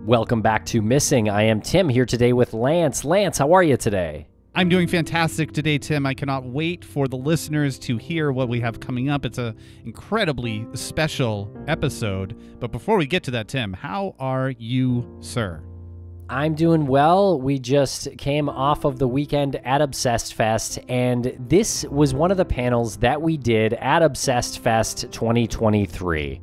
Welcome back to Missing. I am Tim here today with Lance. Lance, how are you today? I'm doing fantastic today, Tim. I cannot wait for the listeners to hear what we have coming up. It's an incredibly special episode. But before we get to that, Tim, how are you, sir? I'm doing well. We just came off of the weekend at Obsessed Fest, and this was one of the panels that we did at Obsessed Fest 2023.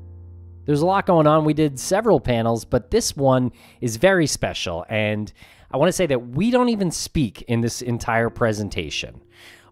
There's a lot going on. We did several panels, but this one is very special, and I want to say that we don't even speak in this entire presentation.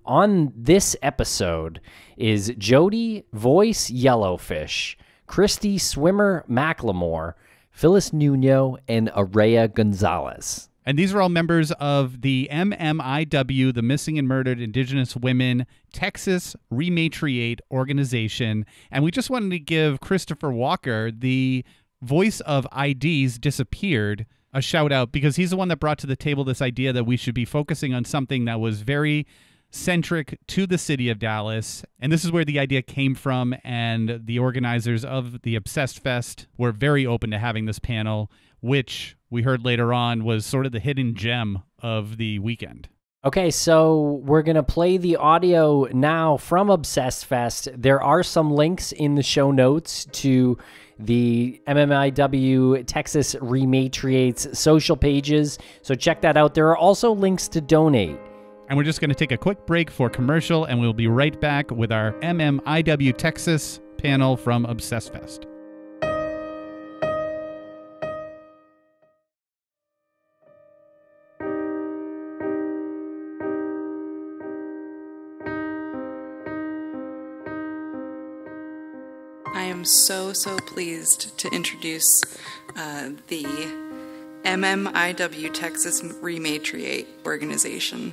On this episode is Jodi Voice Yellowfish, Christy Swimmer McLemore, Phyllis Nuno, and Arayah Gonzalis. And these are all members of the MMIW, the Missing and Murdered Indigenous Women Texas Rematriate organization. And we just wanted to give Christopher Walker, the voice of IDs Disappeared, a shout out, because he's the one that brought to the table this idea that we should be focusing on something that was very centric to the city of Dallas. And this is where the idea came from. And the organizers of the Obsessed Fest were very open to having this panel, which we heard later on was sort of the hidden gem of the weekend. Okay, so we're going to play the audio now from Obsessed Fest. There are some links in the show notes to the MMIW Texas Rematriate's social pages, so check that out. There are also links to donate. And we're just going to take a quick break for commercial, and we'll be right back with our MMIW Texas panel from Obsessed Fest. I am so pleased to introduce the MMIW Texas Rematriate organization.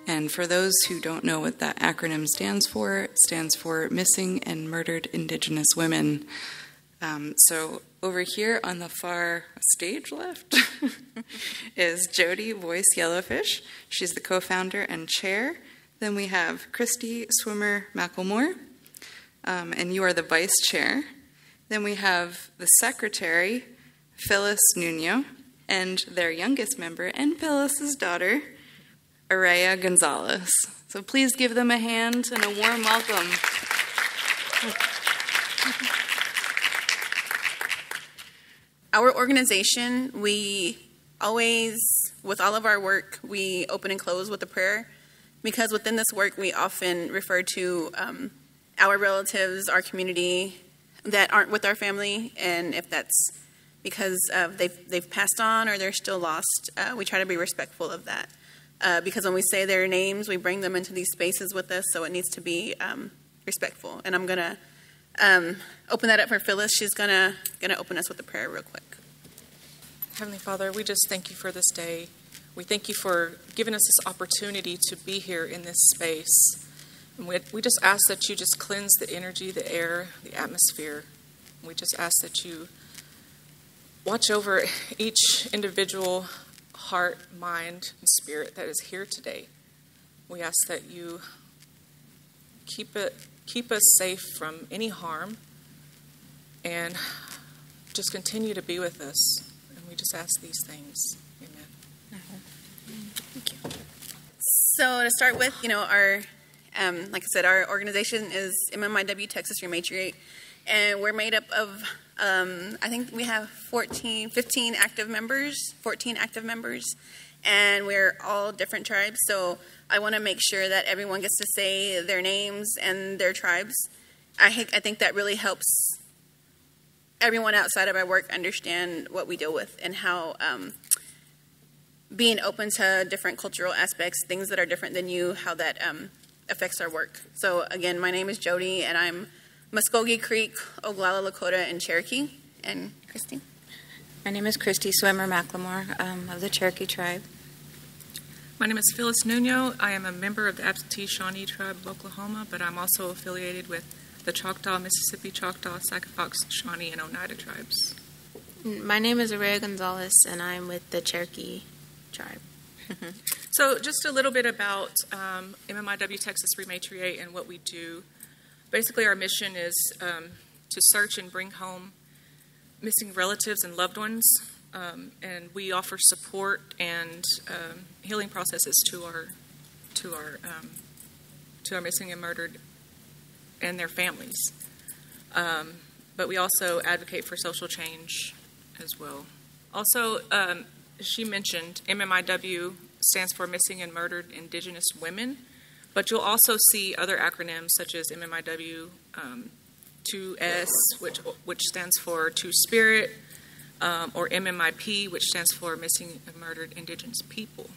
And for those who don't know what that acronym stands for, it stands for Missing and Murdered Indigenous Women. So over here on the far stage left is Jodi Voice Yellowfish. She's the co-founder and chair. Then we have Christy Swimmer McLemore. And you are the vice chair. Then we have the secretary, Phyllis Nuno, and their youngest member, and Phyllis's daughter, Arayah Gonzalis. So please give them a hand and a warm welcome. Our organization, we always, with all of our work, we open and close with a prayer, because within this work we often refer to our relatives, our community that aren't with our family, and if that's because they've passed on or they're still lost, we try to be respectful of that. Because when we say their names, we bring them into these spaces with us, so it needs to be respectful. And I'm going to open that up for Phyllis. She's going to open us with a prayer real quick. Heavenly Father, we just thank you for this day. We thank you for giving us this opportunity to be here in this space. And we just ask that you just cleanse the energy, the air, the atmosphere. We just ask that you watch over each individual heart, mind, and spirit that is here today. We ask that you keep us safe from any harm and just continue to be with us. And we just ask these things. Amen. Thank you. So to start with, our like I said, our organization is MMIW Texas Rematriate, and we're made up of, I think we have 14 active members, and we're all different tribes, so I want to make sure that everyone gets to say their names and their tribes. I think that really helps everyone outside of our work understand what we deal with and how being open to different cultural aspects, things that are different than you, how that affects our work. So again, my name is Jodi, and I'm Muskogee Creek, Oglala, Lakota, and Cherokee. And Christy? My name is Christy Swimmer McLemore of the Cherokee tribe. My name is Phyllis Nuno. I am a member of the Absentee Shawnee tribe of Oklahoma, but I'm also affiliated with the Choctaw, Mississippi Choctaw, Sacagawea, Shawnee, and Oneida tribes. My name is Arayah Gonzalis, and I'm with the Cherokee tribe. So just a little bit about MMIW Texas Rematriate and what we do. Basically, our mission is to search and bring home missing relatives and loved ones and we offer support and healing processes to our missing and murdered and their families. But we also advocate for social change as well. Also, she mentioned MMIW stands for Missing and Murdered Indigenous Women, but you'll also see other acronyms such as MMIW 2S, which stands for Two Spirit, or MMIP, which stands for Missing and Murdered Indigenous People.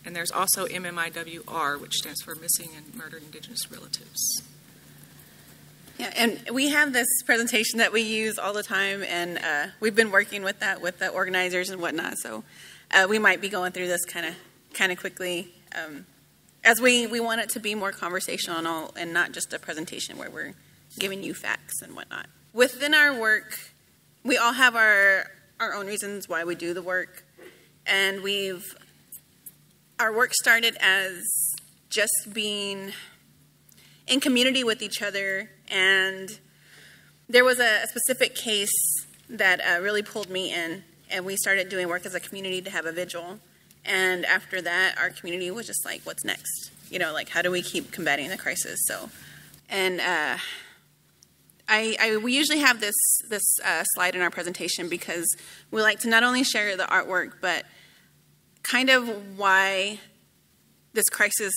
And there's also MMIWR, which stands for Missing and Murdered Indigenous Relatives. Yeah, and we have this presentation that we use all the time, and we've been working with that with the organizers and whatnot. So we might be going through this kind of quickly, as we want it to be more conversational and not just a presentation where we're giving you facts and whatnot. Within our work, we all have our own reasons why we do the work, and our work started as just being in community with each other, and there was a specific case that really pulled me in, and we started doing work as a community to have a vigil. And after that, our community was just like, what's next? How do we keep combating the crisis? And we usually have this slide in our presentation because we like to not only share the artwork, but kind of why this crisis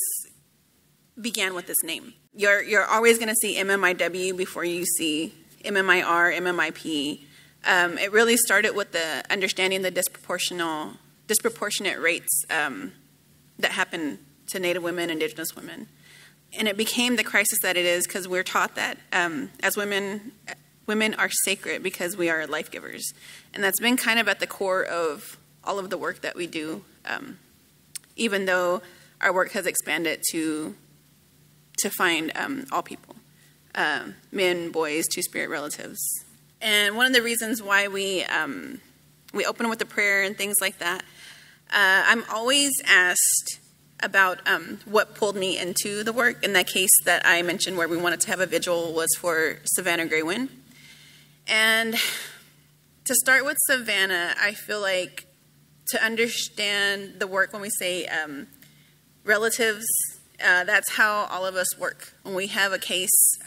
began with this name. You're always going to see MMIW before you see MMIR, MMIP. It really started with the understanding the disproportionate rates that happen to Native women, Indigenous women. And it became the crisis that it is because we're taught that as women are sacred because we are life givers. And that's been kind of at the core of all of the work that we do, even though our work has expanded to find all people, men, boys, two-spirit relatives. And one of the reasons why we open with a prayer and things like that, I'm always asked about what pulled me into the work. In that case that I mentioned where we wanted to have a vigil was for Savannah Graywin. And to start with Savannah, I feel like to understand the work when we say relatives, that's how all of us work. When we have a case,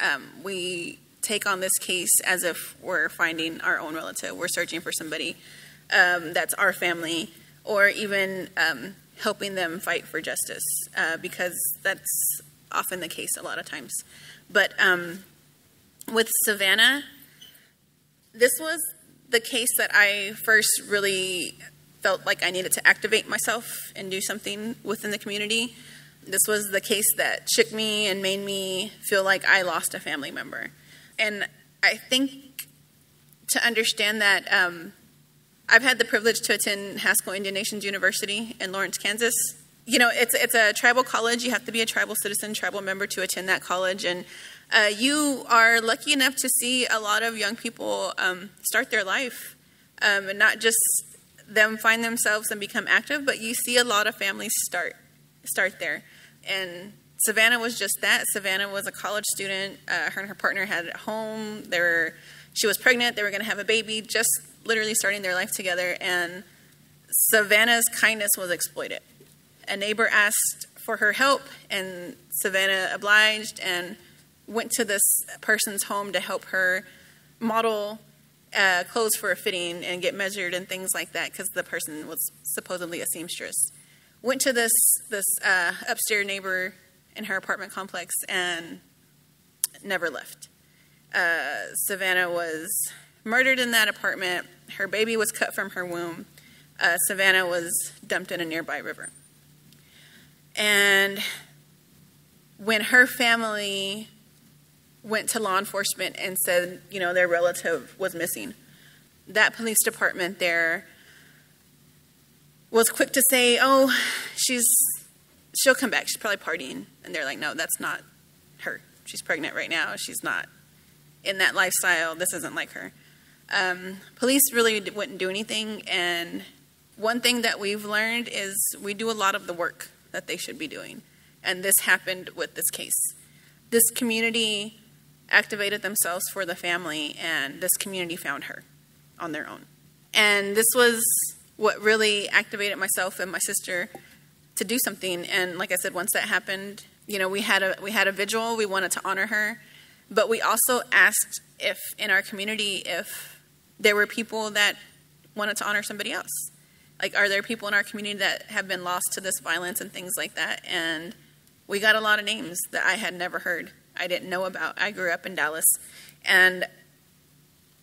we take on this case as if we're finding our own relative. We're searching for somebody that's our family, or even helping them fight for justice, because that's often the case a lot of times. But with Savannah, this was the case that I first really felt like I needed to activate myself and do something within the community. This was the case that shook me and made me feel like I lost a family member. And I think to understand that, I've had the privilege to attend Haskell Indian Nations University in Lawrence, Kansas. It's a tribal college. You have to be a tribal citizen, tribal member to attend that college. And you are lucky enough to see a lot of young people start their life, and not just them find themselves and become active, but you see a lot of families start there. And Savannah was just that. Savannah was a college student. Her and her partner had a home. She was pregnant. They were going to have a baby, just literally starting their life together. And Savannah's kindness was exploited. A neighbor asked for her help, and Savannah obliged and went to this person's home to help her model clothes for a fitting and get measured and things like that, because the person was supposedly a seamstress. Went to this upstairs neighbor in her apartment complex and never left. Savannah was murdered in that apartment. Her baby was cut from her womb. Savannah was dumped in a nearby river. And when her family went to law enforcement and said, their relative was missing, that police department there was quick to say, oh, she'll come back. She's probably partying. And they're like, no, that's not her. She's pregnant right now. She's not in that lifestyle. This isn't like her. Police really wouldn't do anything. And one thing that we've learned is we do a lot of the work that they should be doing. And this happened with this case. This community activated themselves for the family, and this community found her on their own. And this was what really activated myself and my sister to do something. And like I said, once that happened, we had a vigil. We wanted to honor her, but we also asked if in our community, if there were people that wanted to honor somebody else. Like, are there people in our community that have been lost to this violence and things like that? And we got a lot of names that I had never heard. I didn't know about. I grew up in Dallas, and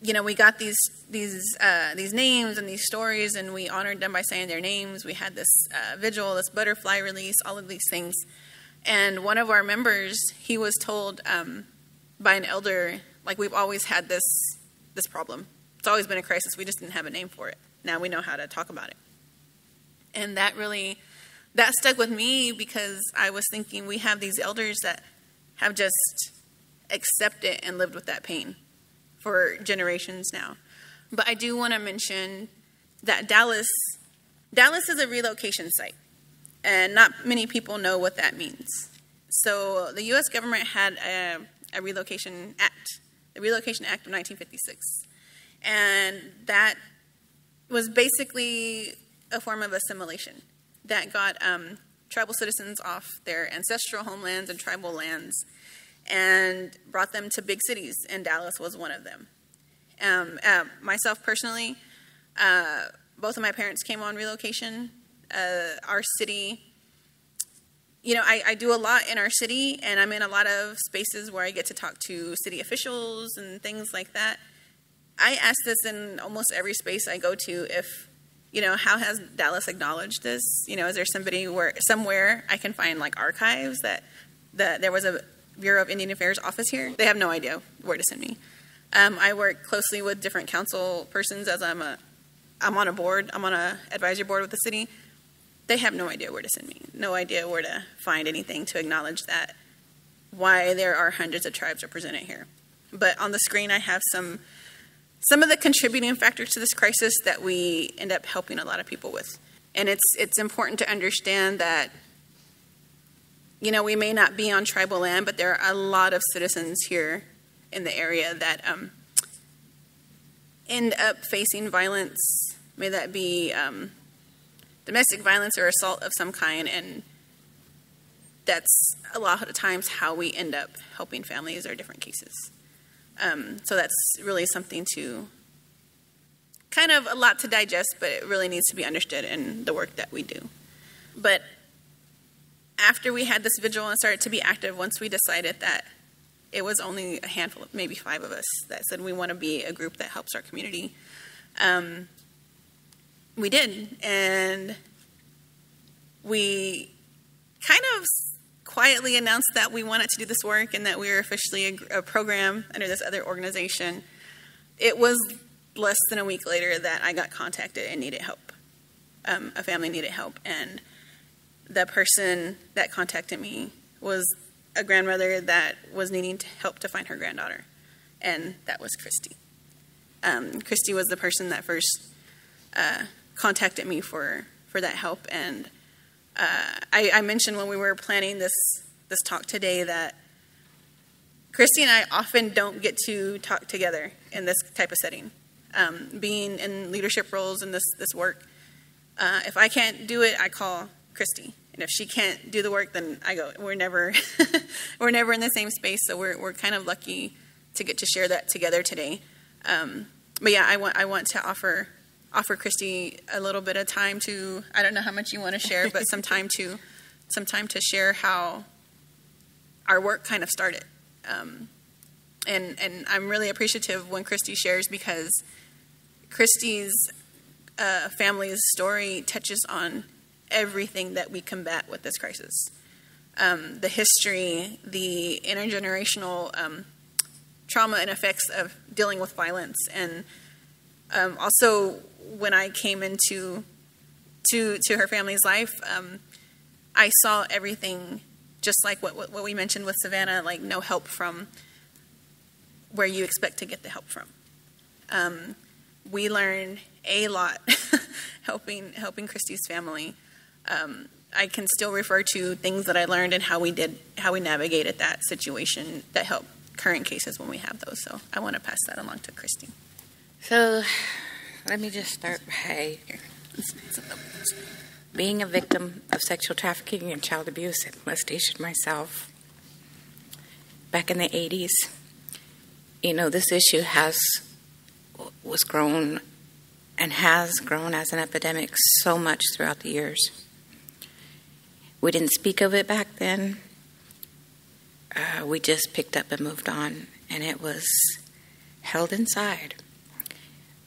we got these names and these stories, and we honored them by saying their names. We had this vigil, this butterfly release, all of these things. And one of our members, he was told by an elder, like, we've always had this problem. It's always been a crisis. We just didn't have a name for it. Now we know how to talk about it. And that stuck with me, because I was thinking, we have these elders that have just accepted and lived with that pain for generations now. But I do want to mention that Dallas is a relocation site, and not many people know what that means. So the U.S. government had a Relocation Act, the Relocation Act of 1956, and that was basically a form of assimilation that got tribal citizens off their ancestral homelands and tribal lands and brought them to big cities, and Dallas was one of them. Myself personally, both of my parents came on relocation. Our city, I do a lot in our city, and I'm in a lot of spaces where I get to talk to city officials and things like that. I ask this in almost every space I go to, if, how has Dallas acknowledged this? Is there somewhere I can find, like, archives that there was a Bureau of Indian Affairs office here? They have no idea where to send me. I work closely with different council persons, as I'm on a board. I'm on an advisory board with the city. They have no idea where to send me, no idea where to find anything to acknowledge that, why there are hundreds of tribes represented here. But on the screen, I have some of the contributing factors to this crisis that we end up helping a lot of people with. And it's important to understand that, we may not be on tribal land, but there are a lot of citizens here in the area that end up facing violence, may that be domestic violence or assault of some kind, and that's a lot of the times how we end up helping families or different cases. So that's really something to kind of a lot to digest, but it really needs to be understood in the work that we do. But after we had this vigil and started to be active, once we decided that it was only a handful, maybe 5 of us, that said we want to be a group that helps our community, we did. And we kind of quietly announced that we wanted to do this work and that we were officially a program under this other organization. It was less than a week later that I got contacted and needed help. A family needed help, and the person that contacted me was a grandmother that was needing help to find her granddaughter, and that was Christy. Christy was the person that first contacted me for that help, and I mentioned when we were planning this talk today that Christy and I often don't get to talk together in this type of setting. Being in leadership roles in this work, if I can't do it, I call Christy, and if she can't do the work, then I go. We're never in the same space, so we're kind of lucky to get to share that together today. But yeah, I want to offer Christy a little bit of time to, I don't know how much you want to share, but some time to share how our work kind of started. And I'm really appreciative when Christy shares, because Christy's family's story touches on everything that we combat with this crisis. The history, the intergenerational trauma and effects of dealing with violence, and also when I came into her family's life, I saw everything just like what we mentioned with Savannah, like no help from where you expect to get the help from. We learned a lot helping Christy's family. I can still refer to things that I learned and how we navigated that situation that help current cases when we have those. So I want to pass that along to Christy. So let me just start by being a victim of sexual trafficking and child abuse and molestation myself back in the 80s. You know, this issue was grown and has grown as an epidemic so much throughout the years. We didn't speak of it back then. We just picked up and moved on, and it was held inside.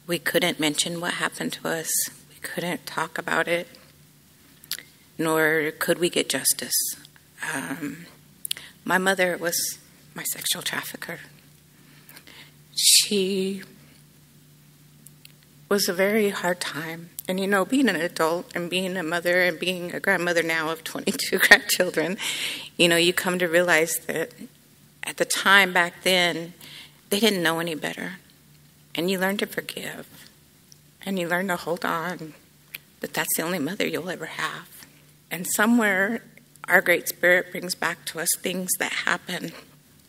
We couldn't mention what happened to us. We couldn't talk about it, nor could we get justice. My mother was my sexual trafficker. She was a very hard time. And, you know, being an adult and being a mother and being a grandmother now of 22 grandchildren, you know, you come to realize that at the time back then, they didn't know any better. And you learn to forgive. And you learn to hold on. But that's the only mother you'll ever have. And somewhere, our Great Spirit brings back to us things that happen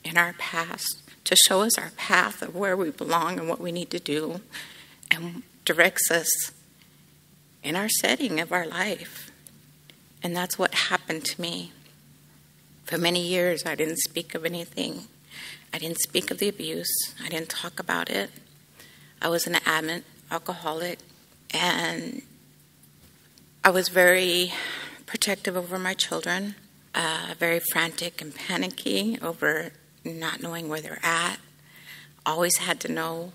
in our past to show us our path of where we belong and what we need to do, and directs us in our setting of our life. And that's what happened to me. For many years, I didn't speak of anything. I didn't speak of the abuse. I didn't talk about it. I was an adamant alcoholic, and I was very protective over my children, very frantic and panicky over not knowing where they're at. Always had to know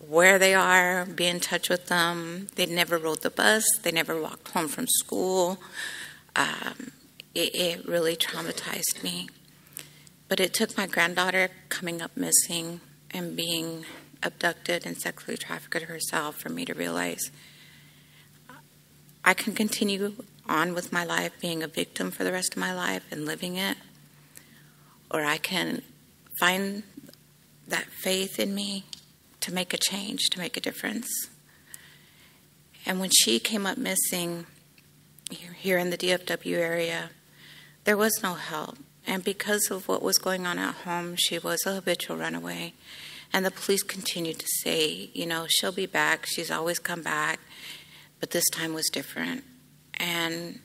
where they are, be in touch with them. They never rode the bus. They never walked home from school. It really traumatized me. But it took my granddaughter coming up missing and being abducted and sexually trafficked herself for me to realize I can continue on with my life being a victim for the rest of my life and living it, or I can find that faith in me to make a change, to make a difference. And when she came up missing here in the DFW area, there was no help. And because of what was going on at home, she was a habitual runaway. And the police continued to say, you know, she'll be back. She's always come back. But this time was different. And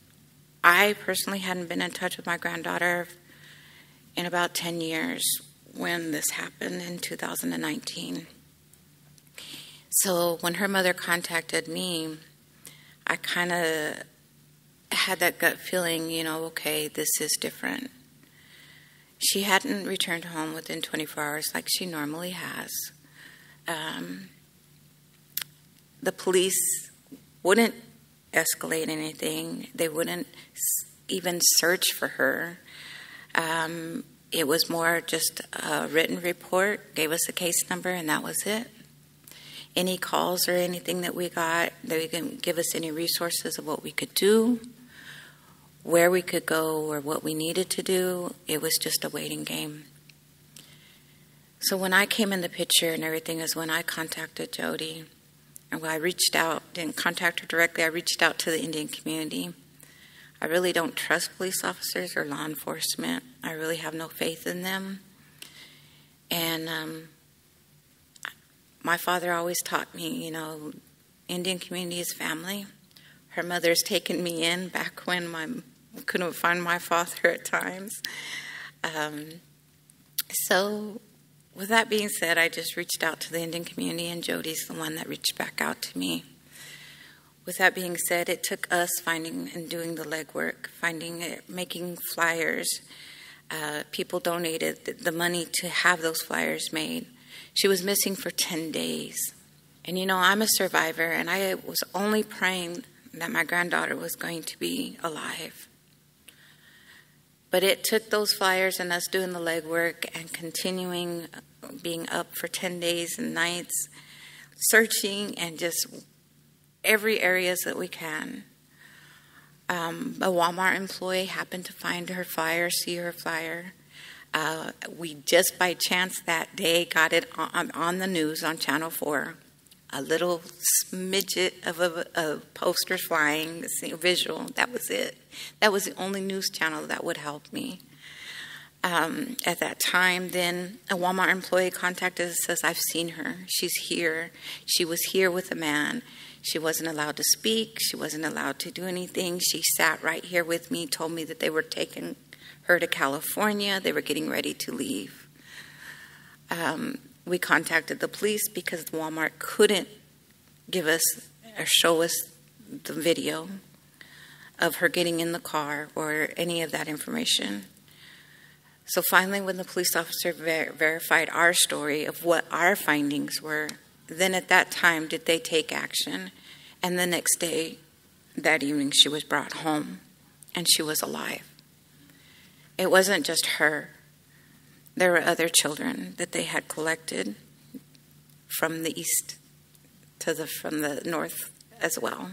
I personally hadn't been in touch with my granddaughter in about 10 years when this happened in 2019. So when her mother contacted me, I kind of had that gut feeling, you know, okay, this is different. She hadn't returned home within 24 hours like she normally has. The police wouldn't escalate anything. They wouldn't even search for her. It was more just a written report, gave us a case number, and that was it. Any calls or anything that we got, they didn't give us any resources of what we could do, where we could go, or what we needed to do. It was just a waiting game. So when I came in the picture and everything is when I contacted Jodi. And when I reached out, didn't contact her directly, I reached out to the Indian community. I really don't trust police officers or law enforcement. I really have no faith in them. And my father always taught me, you know, Indian community is family. Her mother's taken me in back when I couldn't find my father at times. So with that being said, I just reached out to the Indian community, and Jodi's the one that reached back out to me. With that being said, it took us finding and doing the legwork, making flyers. People donated the money to have those flyers made. She was missing for 10 days. And, you know, I'm a survivor, and I was only praying that my granddaughter was going to be alive. But it took those flyers and us doing the legwork and continuing being up for 10 days and nights, searching and just every areas that we can. A Walmart employee happened to find her flyer, see her flyer. We just by chance that day got it on the news on Channel 4. A little smidget of a poster flying, visual, that was it. That was the only news channel that would help me. At that time, then a Walmart employee contacted us, says, I've seen her. She's here. She was here with a man. She wasn't allowed to speak. She wasn't allowed to do anything. She sat right here with me, told me that they were taking her to California. They were getting ready to leave. We contacted the police because Walmart couldn't give us or show us the video of her getting in the car or any of that information. So finally, when the police officer verified our story of what our findings were, then at that time did they take action. And the next day, that evening, she was brought home and she was alive. It wasn't just her. There were other children that they had collected from the east from the north as well.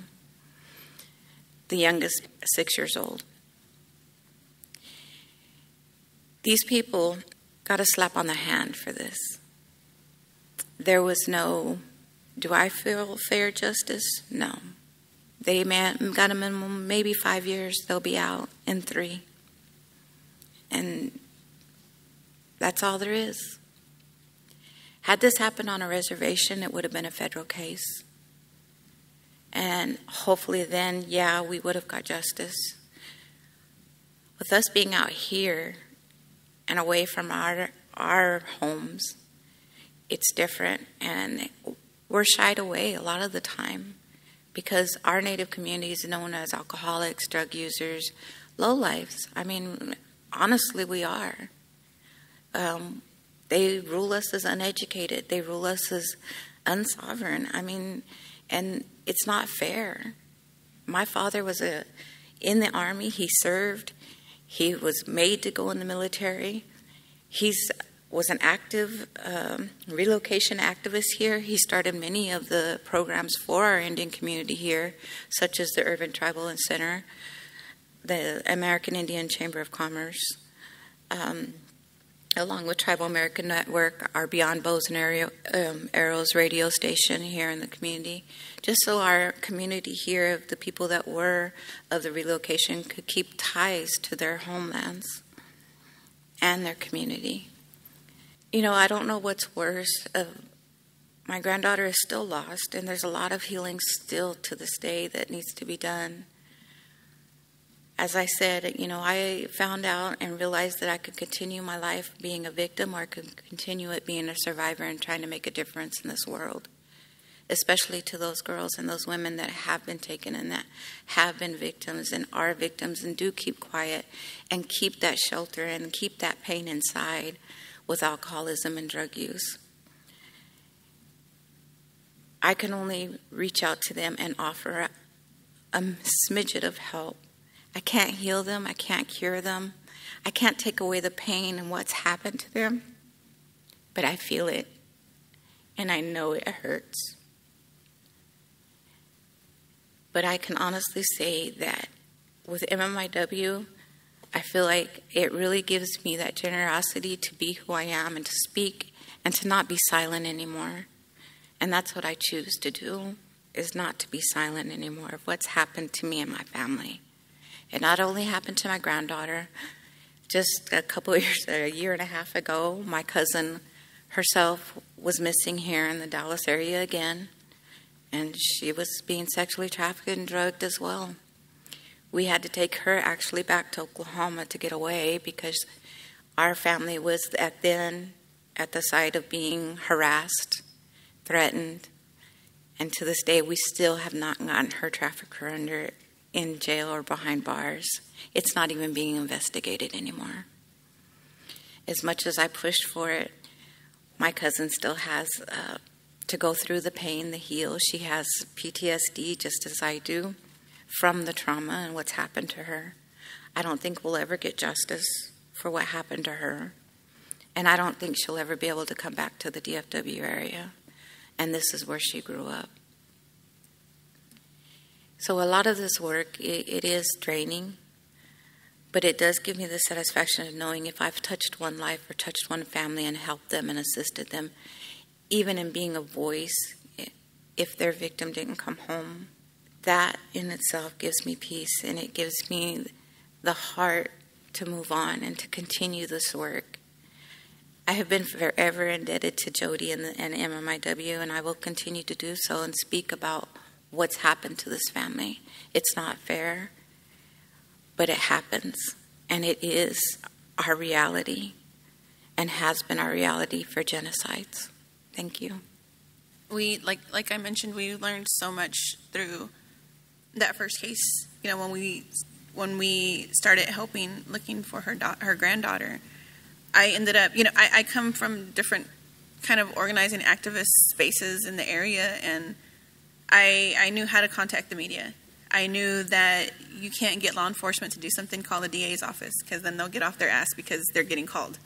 The youngest, 6 years old. These people got a slap on the hand for this. There was no, do I feel fair justice? No. They got a minimum, maybe 5 years, they'll be out in 3. And that's all there is. Had this happened on a reservation, it would have been a federal case. And hopefully then, yeah, we would have got justice. With us being out here and away from our homes, it's different. And we're shied away a lot of the time because our Native community is known as alcoholics, drug users, lowlifes. I mean, honestly, we are. They rule us as uneducated. They rule us as unsovereign. I mean, and it's not fair. My father was in the Army. He served. He was made to go in the military. He was an active relocation activist here. He started many of the programs for our Indian community here, such as the Urban Tribal and Center, the American Indian Chamber of Commerce, along with Tribal American Network, our Beyond Bows and Arrows radio station here in the community, just so our community here of the people that were of the relocation could keep ties to their homelands and their community. You know, I don't know what's worse. My granddaughter is still lost, and there's a lot of healing still to this day that needs to be done. As I said, you know, I found out and realized that I could continue my life being a victim, or I could continue it being a survivor and trying to make a difference in this world, especially to those girls and those women that have been taken and that have been victims and are victims and do keep quiet and keep that shelter and keep that pain inside with alcoholism and drug use. I can only reach out to them and offer a smidget of help. I can't heal them. I can't cure them. I can't take away the pain and what's happened to them. But I feel it. And I know it hurts. But I can honestly say that with MMIW, I feel like it really gives me that generosity to be who I am and to speak and to not be silent anymore. And that's what I choose to do, is not to be silent anymore of what's happened to me and my family. It not only happened to my granddaughter, just a year and a half ago, my cousin herself was missing here in the Dallas area again, and she was being sexually trafficked and drugged as well. We had to take her actually back to Oklahoma to get away because our family was at the site of being harassed, threatened, and to this day we still have not gotten her trafficker in jail or behind bars. It's not even being investigated anymore. As much as I pushed for it, my cousin still has to go through the pain, the heal. She has PTSD just as I do from the trauma and what's happened to her. I don't think we'll ever get justice for what happened to her. And I don't think she'll ever be able to come back to the DFW area. And this is where she grew up. So a lot of this work, it is draining, but it does give me the satisfaction of knowing if I've touched one life or touched one family and helped them and assisted them, even in being a voice, if their victim didn't come home, that in itself gives me peace, and it gives me the heart to move on and to continue this work. I have been forever indebted to Jodi and MMIW, and I will continue to do so and speak about what's happened to this family. It's not fair, but it happens, and it is our reality and has been our reality for genocides. Thank you. We, like I mentioned, we learned so much through that first case. You know, when we started looking for her granddaughter, I ended up, you know, I come from different kind of organizing activist spaces in the area, and I knew how to contact the media. I knew that you can't get law enforcement to do something, call the DA's office, because then they'll get off their ass because they're getting called.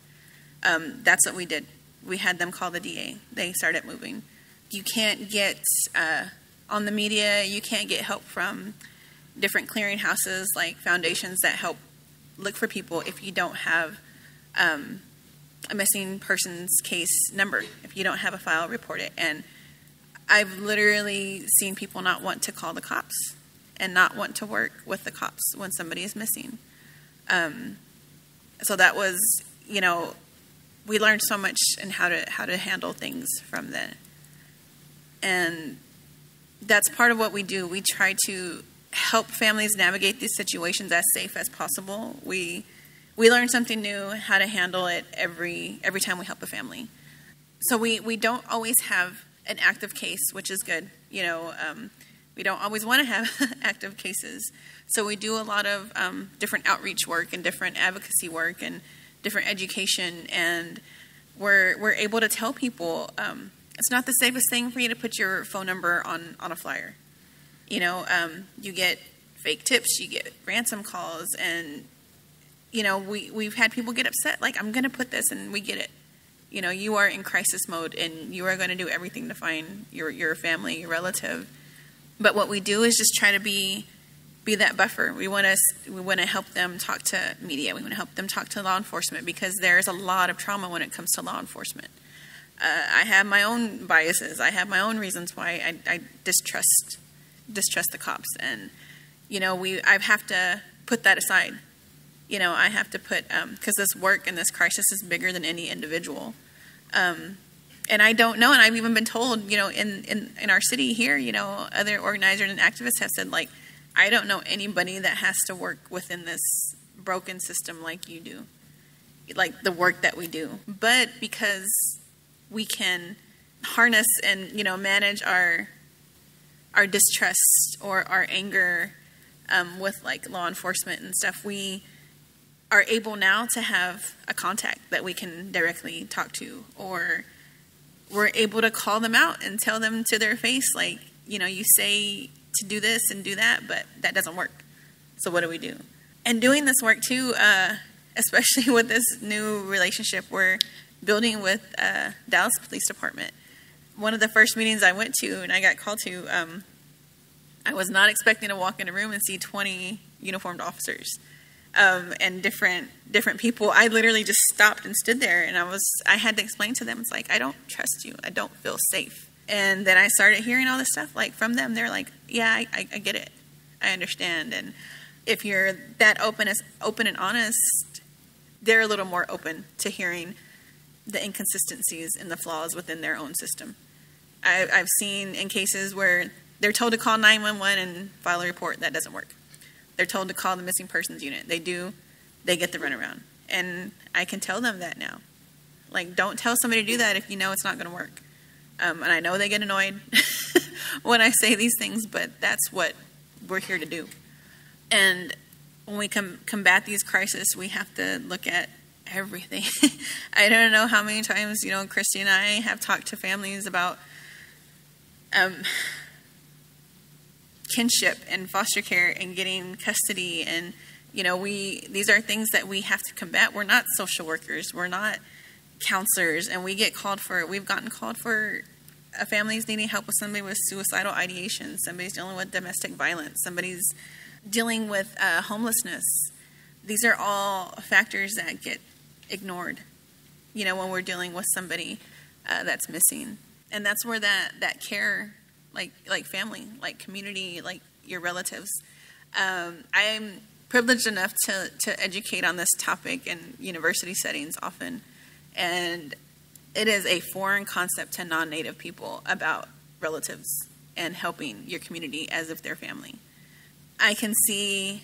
That's what we did. We had them call the DA. They started moving. You can't get on the media, you can't get help from different clearinghouses like foundations that help look for people if you don't have a missing persons case number, if you don't have a file, report it. And I've literally seen people not want to call the cops and not want to work with the cops when somebody is missing. So that was, you know, we learned so much in how to handle things from then. And that's part of what we do. We try to help families navigate these situations as safe as possible. We learn something new, how to handle it every time we help a family. So we don't always have an active case, which is good. You know, we don't always want to have active cases. So we do a lot of different outreach work and different advocacy work and different education. And we're able to tell people it's not the safest thing for you to put your phone number on a flyer. You know, you get fake tips, you get ransom calls, and you know, we've had people get upset, like, I'm going to put this, and we get it. You know, you are in crisis mode, and you are going to do everything to find your family, your relative. But what we do is just try to be that buffer. We want to help them talk to media. We want to help them talk to law enforcement, because there's a lot of trauma when it comes to law enforcement. I have my own biases. I have my own reasons why I distrust the cops, and you know, I have to put that aside. You know, I have to put, because this work and this crisis is bigger than any individual. And I don't know, and I've even been told, you know, in our city here, you know, other organizers and activists have said, like, I don't know anybody that has to work within this broken system like you do, like the work that we do. But because we can harness and, you know, manage our distrust or our anger with, like, law enforcement and stuff, we are able now to have a contact that we can directly talk to, or we're able to call them out and tell them to their face, like, you know, you say to do this and do that, but that doesn't work. So what do we do? And doing this work too, especially with this new relationship we're building with Dallas Police Department. One of the first meetings I went to and I got called to, I was not expecting to walk in a room and see 20 uniformed officers. And different people. I literally just stopped and stood there, and I had to explain to them, it's like, I don't trust you. I don't feel safe. And then I started hearing all this stuff, like, from them. They're like, yeah, I get it. I understand. And if you're that open and honest, they're a little more open to hearing the inconsistencies and the flaws within their own system. I've seen in cases where they're told to call 911 and file a report. That doesn't work. They're told to call the missing persons unit. They do. They get the runaround. And I can tell them that now. Like, don't tell somebody to do that if you know it's not going to work. And I know they get annoyed when I say these things, but that's what we're here to do. And when we combat these crises, we have to look at everything. I don't know how many times, you know, Christy and I have talked to families about kinship and foster care and getting custody, and you know, these are things that we have to combat. We're not social workers, we're not counselors, and we've gotten called for families needing help with somebody with suicidal ideation, somebody's dealing with domestic violence, somebody's dealing with homelessness. These are all factors that get ignored, you know, when we're dealing with somebody that's missing. And that's where that care, like family, like community, like your relatives. I'm privileged enough to educate on this topic in university settings often. And it is a foreign concept to non-Native people about relatives and helping your community as if they're family. I can see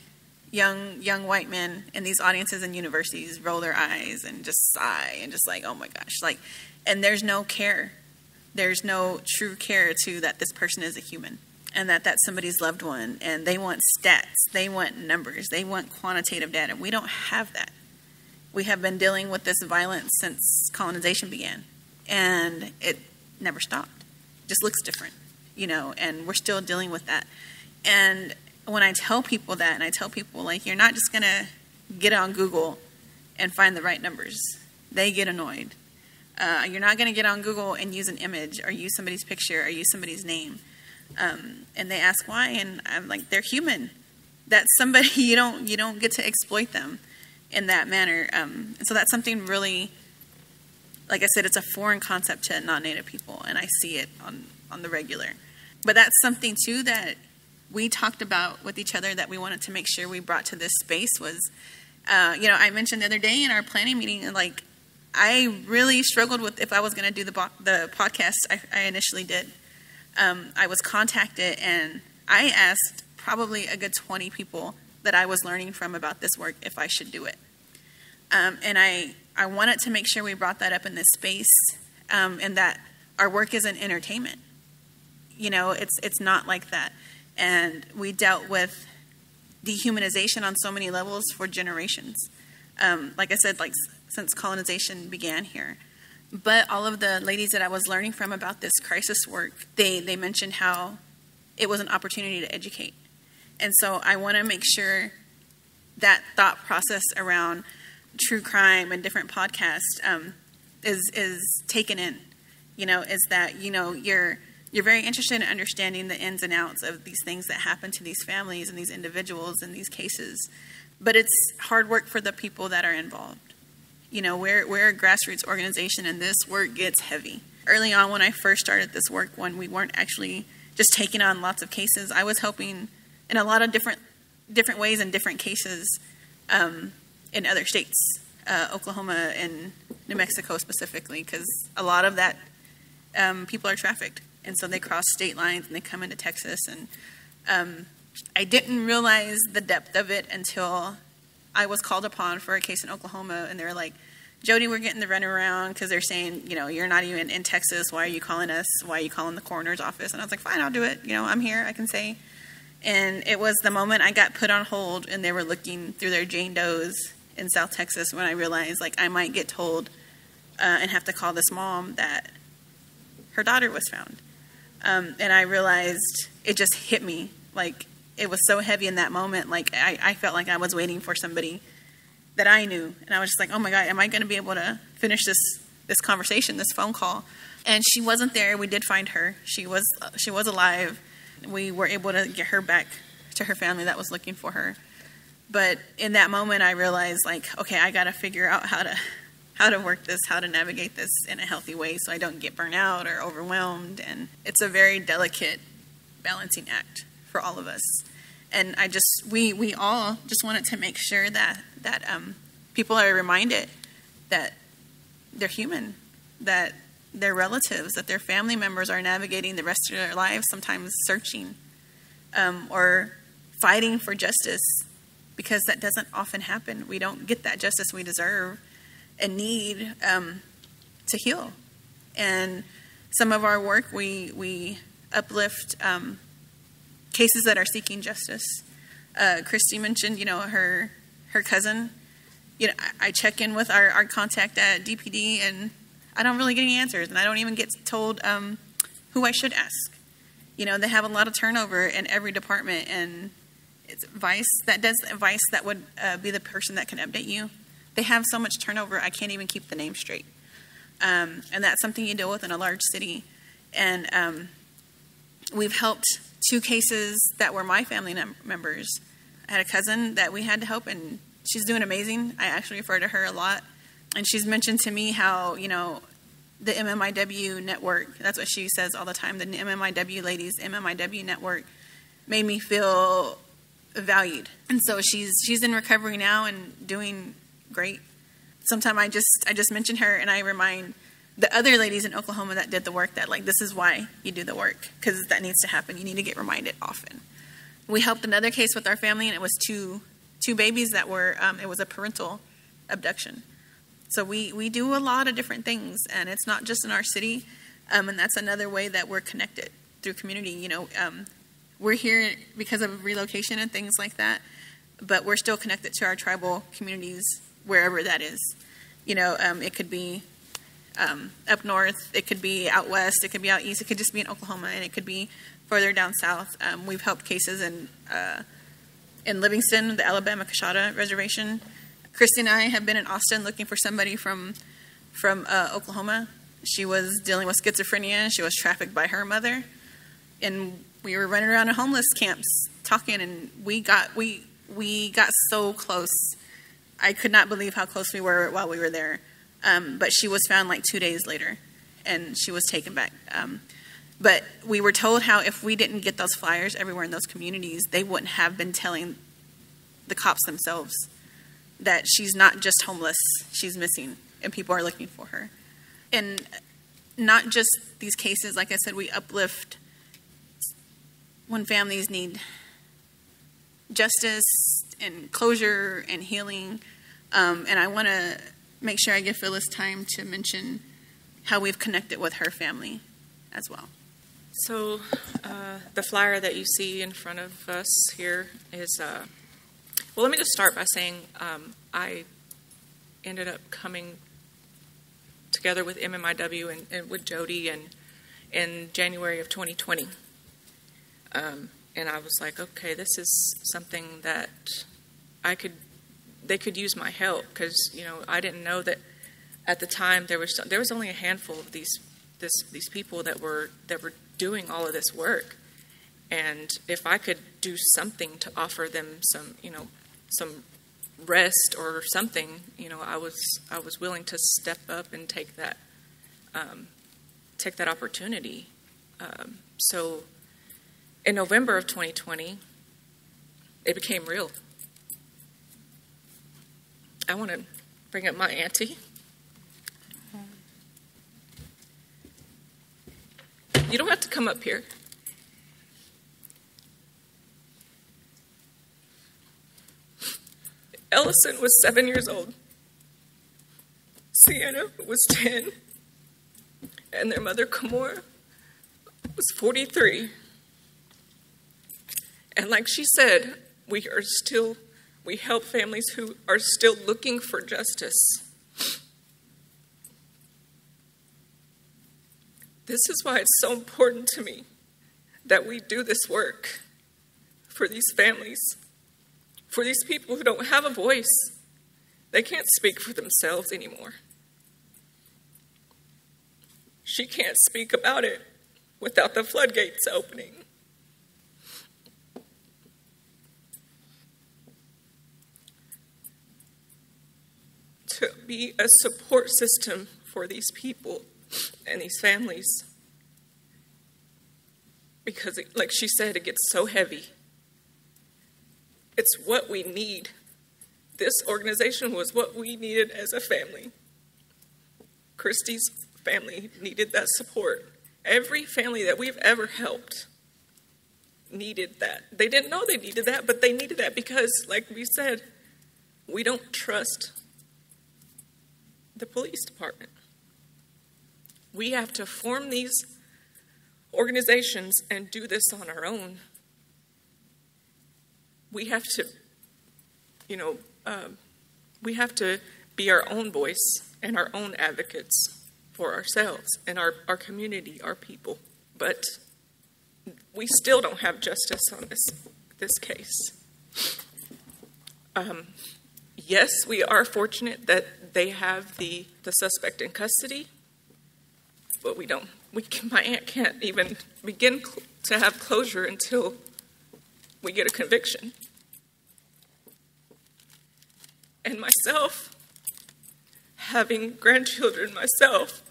young white men in these audiences in universities roll their eyes and just sigh and just like, oh my gosh, like, and there's no care. There's no true care to that this person is a human and that that's somebody's loved one, and they want stats, they want numbers, they want quantitative data. We don't have that. We have been dealing with this violence since colonization began, and it never stopped. It just looks different, and we're still dealing with that. And when I tell people that, and I tell people, like, you're not just going to get on Google and find the right numbers, they get annoyed. You're not going to get on Google and use an image or use somebody's picture or use somebody's name. And they ask why, and I'm like, they're human. That's somebody, you don't get to exploit them in that manner. And so that's something really, like I said, it's a foreign concept to non-Native people, and I see it on the regular. But that's something, too, that we talked about with each other that we wanted to make sure we brought to this space was, I mentioned the other day in our planning meeting, like, I really struggled with if I was going to do the podcast I initially did. I was contacted, and I asked probably a good 20 people that I was learning from about this work if I should do it. And I wanted to make sure we brought that up in this space, and that our work isn't entertainment. It's not like that. And we dealt with dehumanization on so many levels for generations. Like I said, since colonization began here. But all of the ladies that I was learning from about this crisis work, they mentioned how it was an opportunity to educate. And so I want to make sure that thought process around true crime and different podcasts is taken in. Is that, you're very interested in understanding the ins and outs of these things that happen to these families and these individuals in these cases. But it's hard work for the people that are involved. We're a grassroots organization, and this work gets heavy. Early on, when I first started this work, when we weren't actually just taking on lots of cases, I was helping in a lot of different ways in different cases in other states, Oklahoma and New Mexico specifically, because a lot of that people are trafficked. And so they cross state lines and they come into Texas. And I didn't realize the depth of it until I was called upon for a case in Oklahoma, and they were like, Jodi, we're getting the runaround because they're saying, you're not even in Texas. Why are you calling us? Why are you calling the coroner's office? And I was like, fine, I'll do it. I'm here. I can say. And it was the moment I got put on hold and they were looking through their Jane Does in South Texas when I realized, I might get told and have to call this mom that her daughter was found. And I realized it just hit me. It was so heavy in that moment. I felt like I was waiting for somebody that I knew. And I was just like, oh my God, am I going to be able to finish this conversation, this phone call? And she wasn't there. We did find her. She was alive. We were able to get her back to her family that was looking for her. But in that moment, I realized, okay, I got to figure out how to work this, how to navigate this in a healthy way so I don't get burnt out or overwhelmed. And it's a very delicate balancing act for all of us. And we all just wanted to make sure that people are reminded that they're human, that their relatives, that their family members are navigating the rest of their lives, sometimes searching or fighting for justice, because that doesn't often happen. We don't get that justice we deserve and need to heal. And some of our work, we uplift cases that are seeking justice. Christy mentioned, her cousin. I check in with our contact at DPD, and I don't really get any answers, and I don't even get told who I should ask. They have a lot of turnover in every department, and it's Vice that would be the person that can update you. They have so much turnover, I can't even keep the name straight. And that's something you deal with in a large city. And we've helped 2 cases that were my family members. I had a cousin that we had to help, and she's doing amazing. I actually refer to her a lot. And she's mentioned to me how, the MMIW network, that's what she says all the time, the MMIW ladies, MMIW network, made me feel valued. And so she's in recovery now and doing great. Sometimes I just mention her and I remind the other ladies in Oklahoma that did the work that, like, this is why you do the work, because that needs to happen. You need to get reminded often. We helped another case with our family, and it was two babies that were, it was a parental abduction. So we do a lot of different things, and it's not just in our city, and that's another way that we're connected through community. You know, we're here because of relocation and things like that, but we're still connected to our tribal communities wherever that is. You know, it could be up north, it could be out west, it could be out east, it could just be in Oklahoma, and it could be further down south. We've helped cases in Livingston, the Alabama Coshada Reservation. Christy and I have been in Austin looking for somebody from Oklahoma. She was dealing with schizophrenia. She was trafficked by her mother, and we were running around in homeless camps talking, and we got so close. I could not believe how close we were while we were there. But she was found like 2 days later, and she was taken back. But we were told how if we didn't get those flyers everywhere in those communities, they wouldn't have been telling the cops themselves that she's not just homeless, she's missing, and people are looking for her. And not just these cases, like I said, we uplift when families need justice and closure and healing. And I want to make sure I give Phyllis time to mention how we've connected with her family as well. So the flyer that you see in front of us here is, well, let me just start by saying I ended up coming together with MMIW and with Jodi in January of 2020. And I was like, okay, this is something that they could use my help, because, you know, I didn't know that at the time there was only a handful of these people that were doing all of this work, and if I could do something to offer them some rest or something, you know, I was willing to step up and take that opportunity. So in November of 2020, it became real. I want to bring up my auntie. You don't have to come up here. Ellison was 7 years old. Sienna was 10. And their mother, Kamora, was 43. And like she said, we help families who are still looking for justice. This is why it's so important to me that we do this work for these families, for these people who don't have a voice. They can't speak for themselves anymore. She can't speak about it without the floodgates opening. To be a support system for these people and these families. Because, like she said, it gets so heavy. It's what we need. This organization was what we needed as a family. Christy's family needed that support. Every family that we've ever helped needed that. They didn't know they needed that, but they needed that because, like we said, we don't trust the police department. We have to form these organizations and do this on our own. We have to, we have to be our own voice and our own advocates for ourselves and our community, our people. But we still don't have justice on this case. Yes, we are fortunate that they have the suspect in custody, but my aunt can't even begin to have closure until we get a conviction. And myself, having grandchildren myself,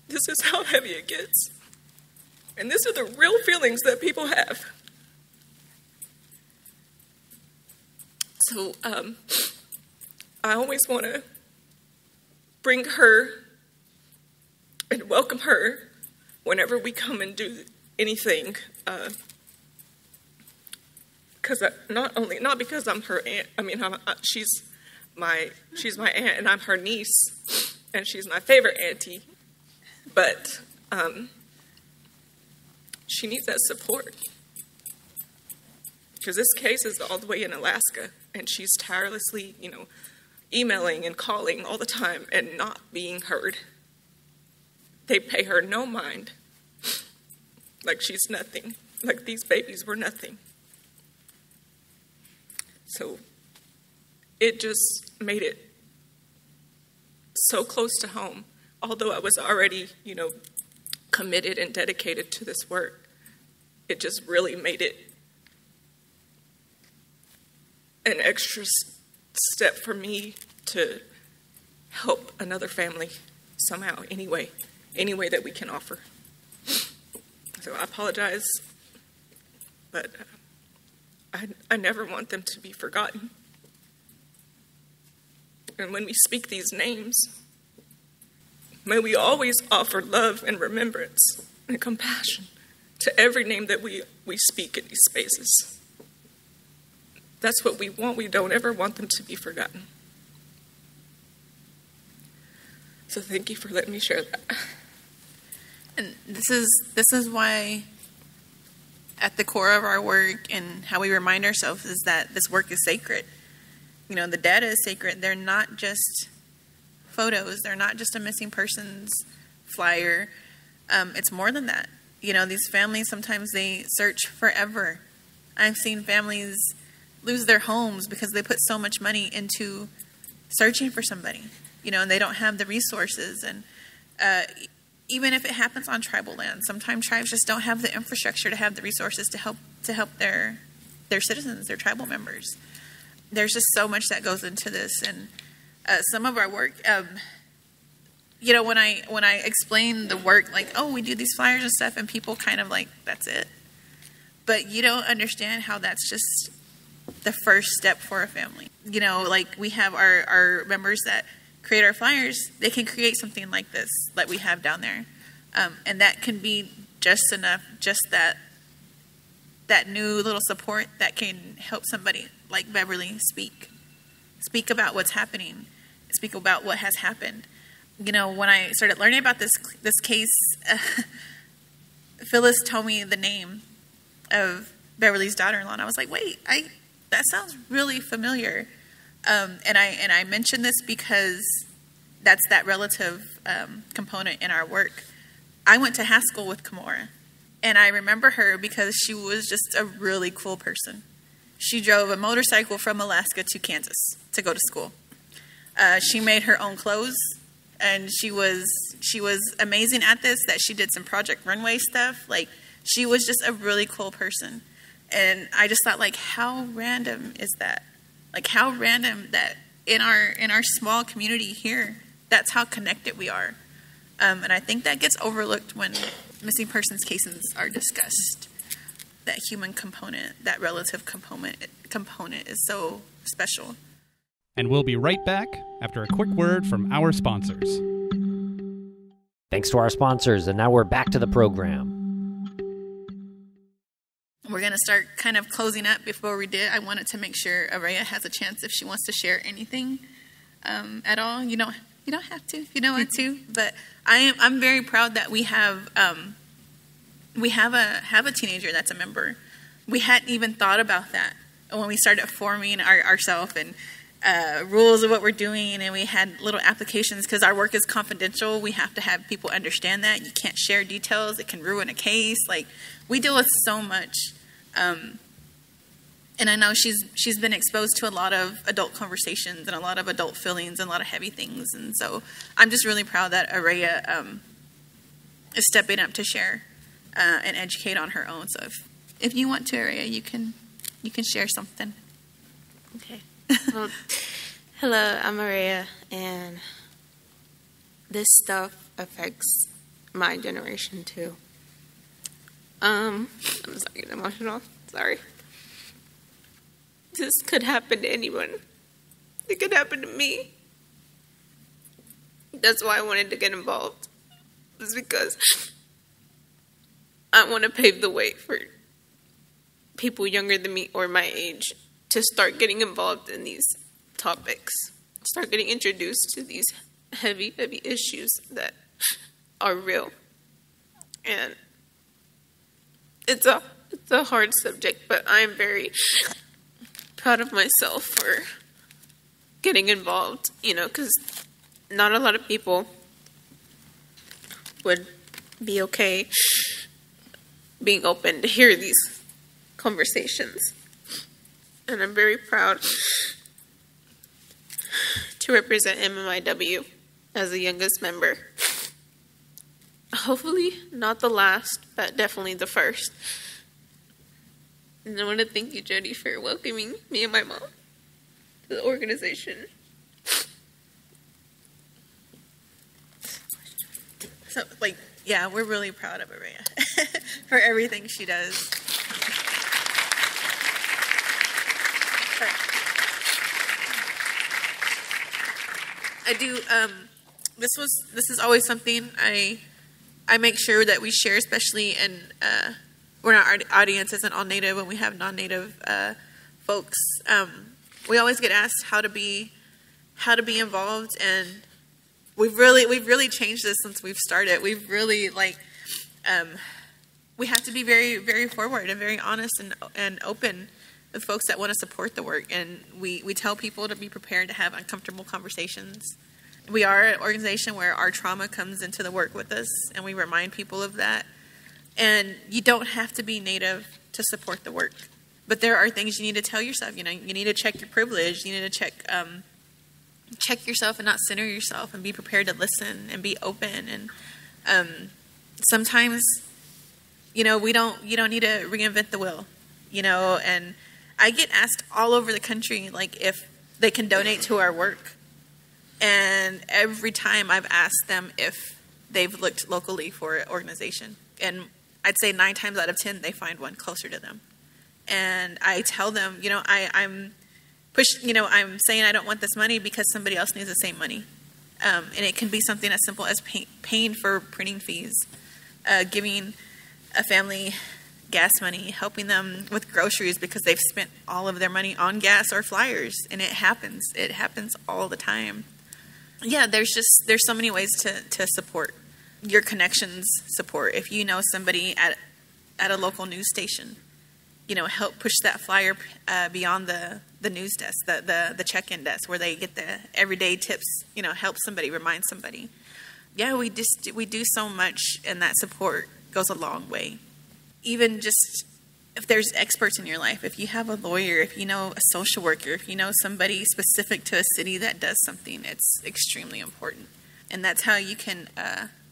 this is how heavy it gets. And these are the real feelings that people have. So I always want to bring her and welcome her whenever we come and do anything. Because not because I'm her aunt. I mean, she's my aunt, and I'm her niece, and she's my favorite auntie. But she needs that support, because this case is all the way in Alaska, and she's tirelessly, emailing and calling all the time and not being heard. They pay her no mind, like she's nothing, like these babies were nothing. So it just made it so close to home. Although I was already, committed and dedicated to this work, it just really made it an extra step for me to help another family somehow, any way that we can offer. So I apologize, but I never want them to be forgotten. And when we speak these names, may we always offer love and remembrance and compassion to every name that we speak in these spaces. That's what we want. We don't ever want them to be forgotten. So thank you for letting me share that. And this is why at the core of our work and how we remind ourselves is that this work is sacred. The data is sacred. They're not just photos. They're not just a missing persons flyer. It's more than that. These families, sometimes they search forever. I've seen families lose their homes because they put so much money into searching for somebody, and they don't have the resources. And even if it happens on tribal land, sometimes tribes just don't have the infrastructure to have the resources to help their citizens, their tribal members. There's just so much that goes into this. And some of our work, when I explain the work, like, oh, we do these flyers and stuff, and people kind of like, that's it. But you don't understand how that's just the first step for a family. Like we have our members that create our flyers, they can create something like this, like we have down there. And that can be just enough, just that new little support that can help somebody like Beverly speak about what's happening, speak about what has happened. When I started learning about this case, Phyllis told me the name of Beverly's daughter-in-law, and I was like, wait, that sounds really familiar. And I mention this because that's that relative component in our work. I went to Haskell with Kimora, and I remember her because she was just a really cool person. She drove a motorcycle from Alaska to Kansas to go to school. She made her own clothes, and she was amazing at this, that she did some Project Runway stuff. Like, she was just a really cool person. And I just thought, like, how random is that? Like, how random that in our small community here, that's how connected we are. And I think that gets overlooked when missing persons cases are discussed. That human component, that relative component is so special. And we'll be right back after a quick word from our sponsors. Thanks to our sponsors, and now we're back to the program. We're going to start kind of closing up. Before we did, I wanted to make sure Arayah has a chance if she wants to share anything at all. You don't have to if you don't want to, but I'm very proud that we have a teenager that's a member. We hadn't even thought about that when we started forming ourselves and rules of what we're doing, and we had little applications because our work is confidential. We have to have people understand that you can't share details; it can ruin a case. Like, we deal with so much, and I know she's been exposed to a lot of adult conversations and a lot of adult feelings and a lot of heavy things, and so I'm just really proud that Arayah is stepping up to share and educate on her own. So if you want to, Arayah, you can share something. Okay. Well, hello, I'm Arayah, and this stuff affects my generation too. I'm sorry, getting emotional. Sorry. This could happen to anyone. It could happen to me. That's why I wanted to get involved. It's because I want to pave the way for people younger than me or my age to start getting involved in these topics, start getting introduced to these heavy, heavy issues that are real. And it's a hard subject, but I'm very proud of myself for getting involved, because not a lot of people would be okay being open to hear these conversations. And I'm very proud to represent MMIW as the youngest member. Hopefully not the last, but definitely the first. And I want to thank you, Jodi, for welcoming me and my mom to the organization. So, yeah, we're really proud of Arayah for everything she does. I do, this is always something I make sure that we share, especially in, when our audience isn't all Native, when we have non-Native folks. We always get asked how to be involved, and we've really changed this since we've started. We've really we have to be very, very forward and very honest and open with folks that want to support the work, and we tell people to be prepared to have uncomfortable conversations. We are an organization where our trauma comes into the work with us, and we remind people of that. And you don't have to be Native to support the work, but there are things you need to tell yourself. You need to check your privilege. You need to check yourself and not center yourself, and be prepared to listen and be open. And sometimes, you don't need to reinvent the wheel. And I get asked all over the country, if they can donate to our work. And every time I've asked them if they've looked locally for an organization. And I'd say 9 times out of 10, they find one closer to them. And I tell them, I'm saying I don't want this money because somebody else needs the same money. And it can be something as simple as paying for printing fees, giving a family gas money, helping them with groceries because they've spent all of their money on gas or flyers. And it happens all the time. Yeah, there's so many ways to support. Your connections support. If you know somebody at a local news station, help push that flyer beyond the news desk, the check-in desk where they get the everyday tips, help somebody, remind somebody. Yeah, we do so much, and that support goes a long way. Even just if there's experts in your life, if you have a lawyer, if you know a social worker, if you know somebody specific to a city that does something, it's extremely important. And that's how you can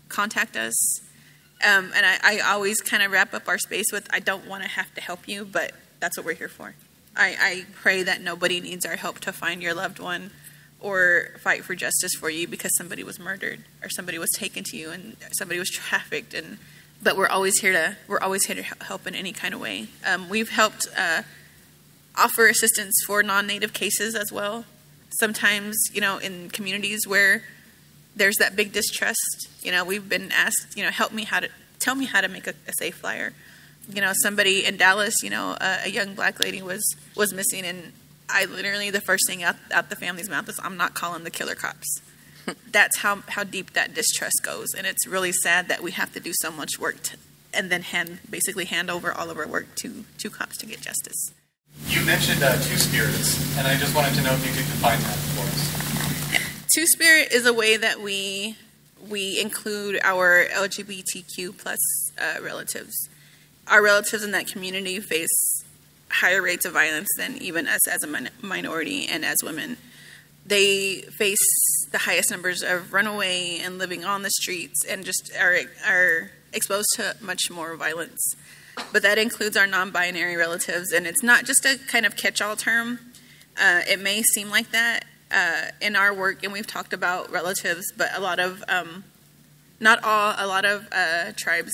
contact us. And I always kind of wrap up our space with, I don't want to have to help you, but that's what we're here for. I pray that nobody needs our help to find your loved one or fight for justice for you because somebody was murdered or somebody was taken to you and somebody was trafficked. But we're always here to help in any kind of way. We've helped offer assistance for non-Native cases as well. Sometimes, in communities where there's that big distrust, we've been asked, tell me how to make a safe flyer. Somebody in Dallas, a young black lady was missing, and I literally, the first thing out the family's mouth is, I'm not calling the killer cops. That's how deep that distrust goes, and it's really sad that we have to do so much work and then hand over all of our work to cops to get justice. You mentioned Two-Spirits, and I just wanted to know if you could define that for us. Two-Spirit is a way that we include our LGBTQ plus relatives. Our relatives in that community face higher rates of violence than even us as a minority and as women. They face the highest numbers of runaway and living on the streets, and just are exposed to much more violence. But that includes our non-binary relatives, and it's not just a kind of catch-all term. It may seem like that in our work, and we've talked about relatives, but a lot of, not all, a lot of tribes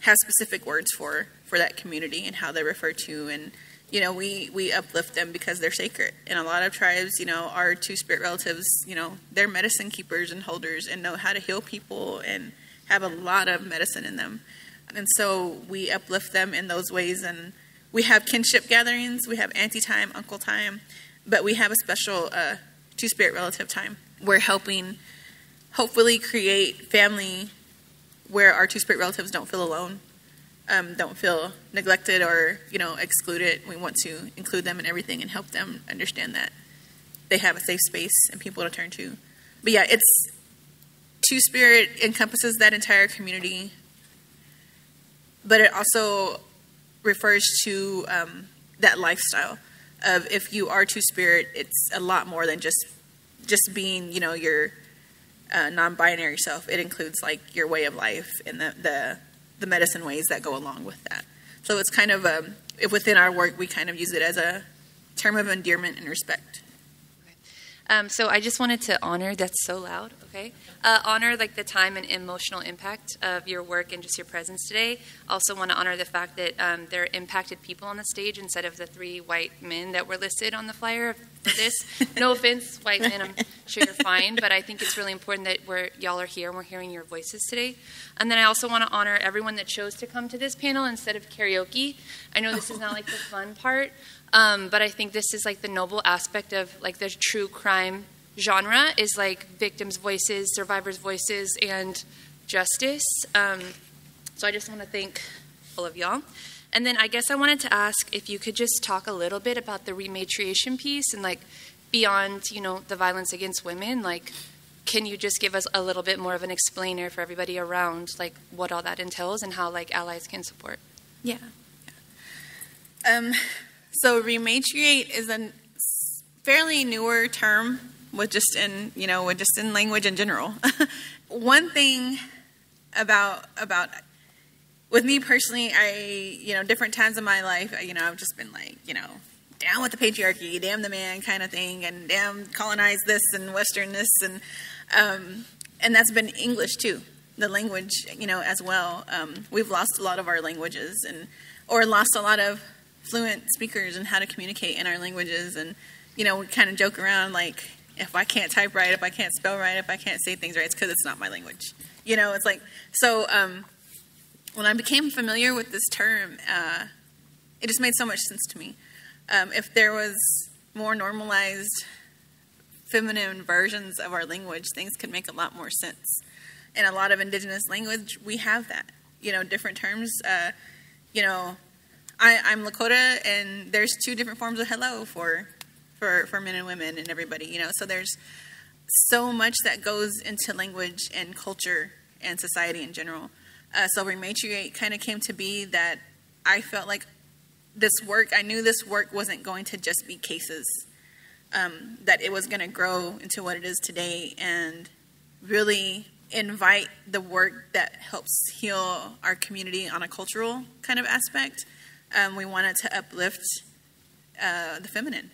have specific words for that community and how they're referred to. And, you know, we uplift them because they're sacred. And a lot of tribes, you know, our two-spirit relatives, you know, they're medicine keepers and holders and know how to heal people and have a lot of medicine in them. And so we uplift them in those ways. And we have kinship gatherings. We have auntie time, uncle time. But we have a special two-spirit relative time. We're helping hopefully create family where our two-spirit relatives don't feel alone, don't feel neglected or, you know, excluded. We want to include them in everything and help them understand that they have a safe space and people to turn to. But yeah, it's two-spirit encompasses that entire community, but it also refers to that lifestyle of if you are two-spirit, it's a lot more than just being, you know, your non-binary self. It includes like your way of life and the medicine ways that go along with that. So it's kind of within our work, we kind of use it as a term of endearment and respect. So I just wanted to honor, that's so loud, okay? Honor like the time and emotional impact of your work and just your presence today. Also want to honor the fact that there are impacted people on the stage instead of the 3 white men that were listed on the flyer for this. No offense, white men, I'm sure you're fine, but I think it's really important that y'all are here and we're hearing your voices today. And then I also want to honor everyone that chose to come to this panel instead of karaoke. I know this is not like the fun part, but I think this is like the noble aspect of like the true crime genre is like victims' voices, survivors' voices, and justice. So I just want to thank all of y'all. And then I guess I wanted to ask if you could just talk a little bit about the rematriation piece and like beyond, you know, the violence against women, like can you just give us a little bit more of an explainer for everybody around like what all that entails and how like allies can support? Yeah. So rematriate is a fairly newer term with just in language in general. One thing about with me personally, different times in my life, I've just been like, down with the patriarchy, damn the man kind of thing, and damn colonize this and Western this, and that's been English too, the language, as well. We've lost a lot of our languages or lost a lot of fluent speakers and how to communicate in our languages, and we kind of joke around like, if I can't type right, if I can't spell right, if I can't say things right, it's because it's not my language. It's like, so when I became familiar with this term, it just made so much sense to me. If there was more normalized feminine versions of our language, things could make a lot more sense. In a lot of indigenous language, we have that, different terms. I'm Lakota, and there's 2 different forms of hello for men and women and everybody, so there's so much that goes into language and culture and society in general. So Rematriate kind of came to be that I felt like I knew this work wasn't going to just be cases, that it was going to grow into what it is today and really invite the work that helps heal our community on a cultural kind of aspect. We wanted to uplift the feminine.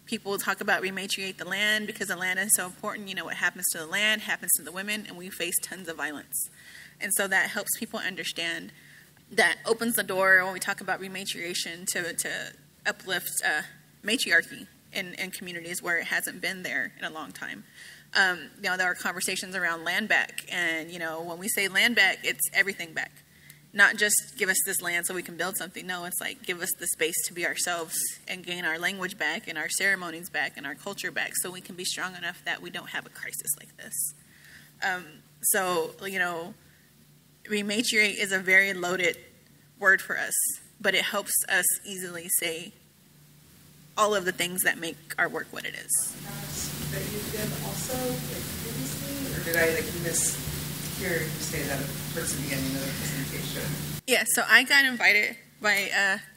People talk about rematriate the land because the land is so important. What happens to the land happens to the women, and we face tons of violence. And so that helps people understand, that opens the door when we talk about rematriation to uplift matriarchy in communities where it hasn't been there in a long time. There are conversations around land back, and when we say land back, it's everything back. Not just give us this land so we can build something. No, it's like give us the space to be ourselves and gain our language back and our ceremonies back and our culture back so we can be strong enough that we don't have a crisis like this. So, rematriate is a very loaded word for us, but it helps us easily say all of the things that make our work what it is. That you did also previously, or did I mishear you say that towards the beginning of the presentation? Yeah, so I got invited by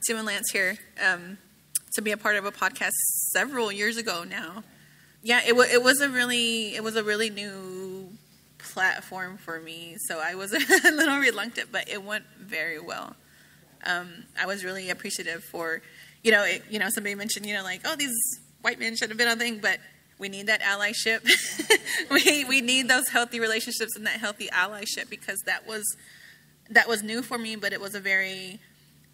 Tim and Lance here to be a part of a podcast several years ago now. Yeah, it was a really new platform for me, so I was a little reluctant, but it went very well. I was really appreciative for, somebody mentioned, like, oh, these white men should have been on thing, but we need that allyship. we need those healthy relationships and that healthy allyship, because that was that was new for me, but it was a very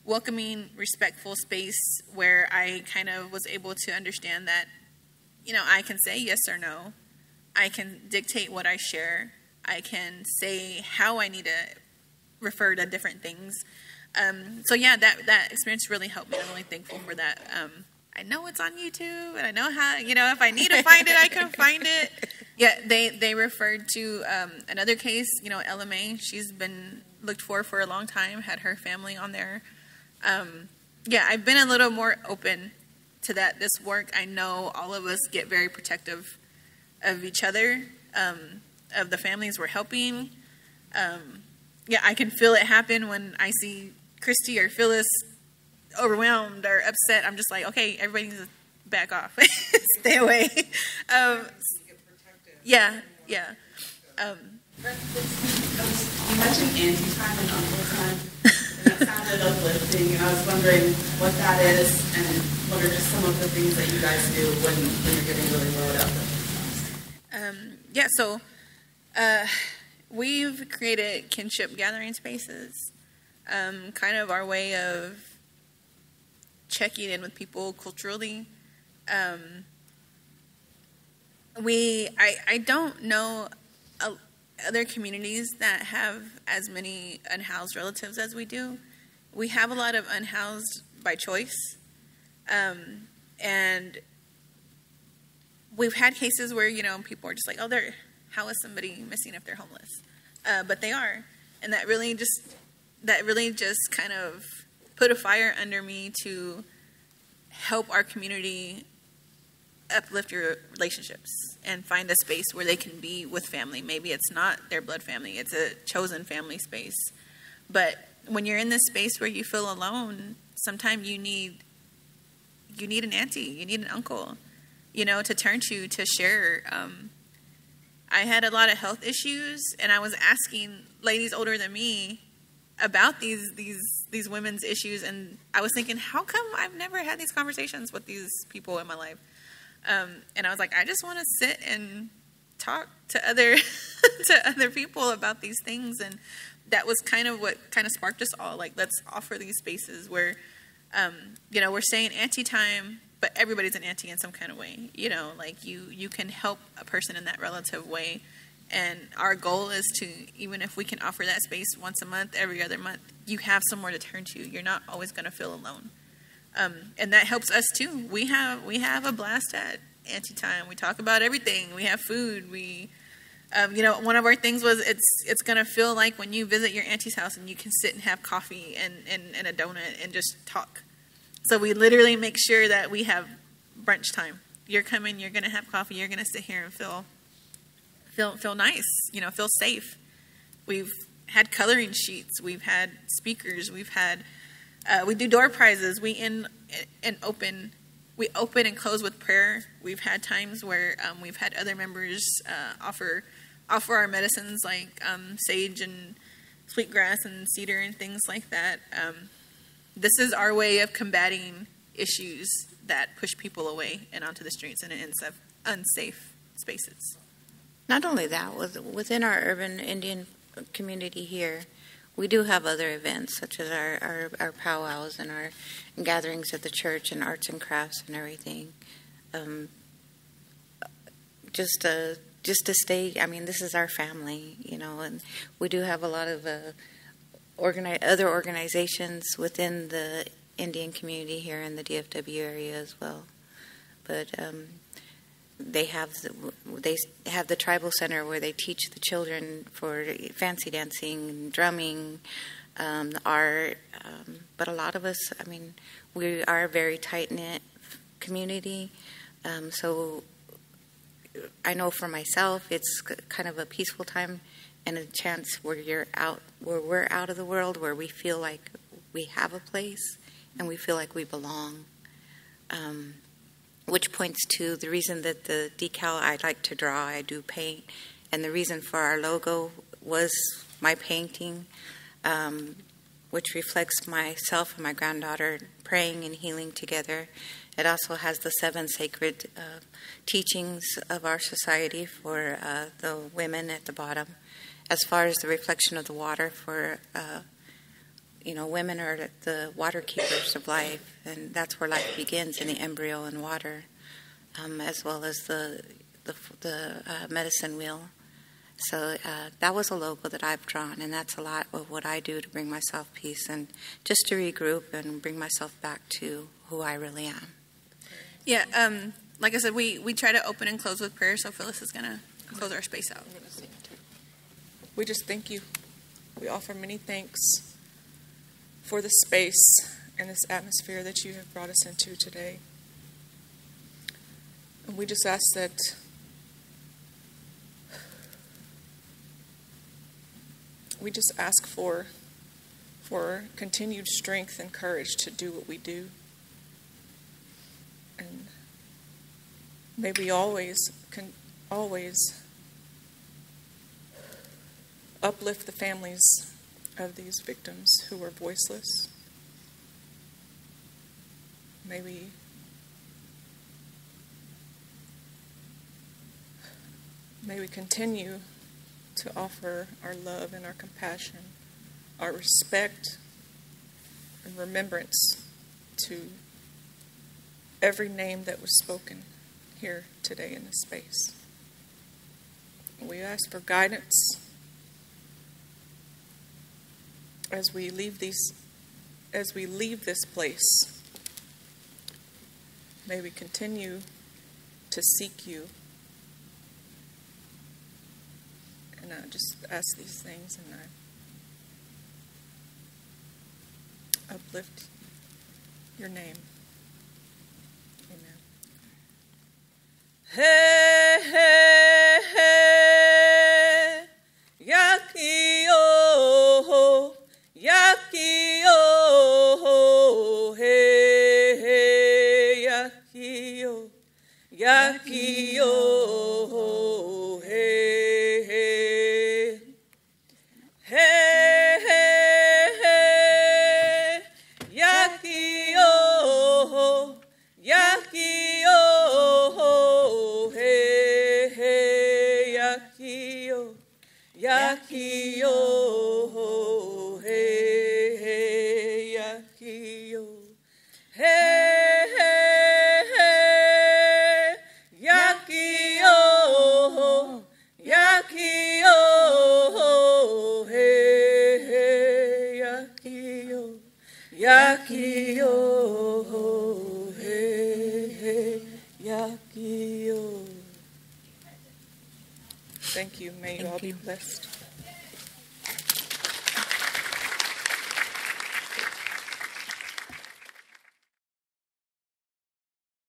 welcoming, respectful space where I kind of was able to understand that, I can say yes or no. I can dictate what I share. I can say how I need to refer to different things. That experience really helped me. I'm really thankful for that. I know it's on YouTube, and I know how, if I need to find it, I can find it. Yeah, they referred to another case, LMA. She's been looked for a long time, had her family on there. I've been a little more open to that. This work, I know all of us get very protective of each other, of the families we're helping. I can feel it happen when I see Christy or Phyllis overwhelmed or upset. I'm just like, okay, everybody needs to back off. Stay away. Yeah. You mentioned anti-time and uncle time, and that sounded uplifting, and I was wondering what that is and what are just some of the things that you guys do when you're getting really loaded up with things. We've created kinship gathering spaces, kind of our way of checking in with people culturally. I don't know other communities that have as many unhoused relatives as we do. We have a lot of unhoused by choice, and we've had cases where people are just like, oh, how is somebody missing if they're homeless? But they are, and that really just kind of put a fire under me to help our community uplift your relationships and find a space where they can be with family. Maybe it's not their blood family, it's a chosen family space. But when you're in this space where you feel alone, sometimes you need an auntie, you need an uncle, to turn to share. I had a lot of health issues, and I was asking ladies older than me about these women's issues, and I was thinking, how come I've never had these conversations with these people in my life? And I was like, I just want to sit and talk to other people about these things, and that was kind of what kind of sparked us all. Like, let's offer these spaces where, we're saying auntie time, but everybody's an auntie in some kind of way. Like you can help a person in that relative way. And our goal is to, even if we can offer that space once a month, every other month, you have somewhere to turn to. You're not always going to feel alone. And that helps us too. We have a blast at auntie time. We talk about everything. We have food. We, one of our things was it's going to feel like when you visit your auntie's house and you can sit and have coffee and a donut and just talk. So we literally make sure that we have brunch time. You're coming, you're going to have coffee, you're going to sit here and feel nice, feel safe. We've had coloring sheets, we've had speakers, we've had, we do door prizes, we open and close with prayer. We've had times where we've had other members offer our medicines like sage and sweetgrass and cedar and things like that. This is our way of combating issues that push people away and onto the streets and in unsafe spaces. Not only that, within our urban Indian community here, we do have other events such as our powwows and our gatherings at the church and arts and crafts and everything. Just to stay, this is our family, and we do have a lot of other organizations within the Indian community here in the DFW area as well. But they have the tribal center where they teach the children for fancy dancing and drumming, art. But a lot of us, we are a very tight-knit community. So I know for myself, it's kind of a peaceful time and a chance where we're out of the world, where we feel like we have a place and we feel like we belong. Which points to the reason that the decal I like to draw, I do paint, and the reason for our logo was my painting, which reflects myself and my granddaughter praying and healing together, It also has the 7 sacred teachings of our society for the women at the bottom. As far as the reflection of the water, for women are the water keepers of life, and that's where life begins, in the embryo and water, as well as the medicine wheel. So that was a logo that I've drawn, and that's a lot of what I do to bring myself peace and just to regroup and bring myself back to who I really am. Yeah, like I said, we try to open and close with prayer, so Phyllis is going to close our space out. We just thank you. We offer many thanks for the space and this atmosphere that you have brought us into today. And we just ask that for continued strength and courage to do what we do. And may we always uplift the families of these victims who were voiceless. May we continue to offer our love and our compassion, our respect and remembrance to every name that was spoken here today in this space. We ask for guidance as we leave this place. May we continue to seek you. And I just ask these things, and I uplift your name. Amen. Hey, hey, hey, Yakio, Yakio, hey, hey, Yakio, Yakio, hey, hey, hey, hey, Yakio, Yakio, hey, hey, Yakio, Yakio, hey, hey, Yakio, hey, hey, Yakio, Yakio, hey, hey, Yakio, Yakio, hey, hey, Yakio. Thank you. May you all be blessed.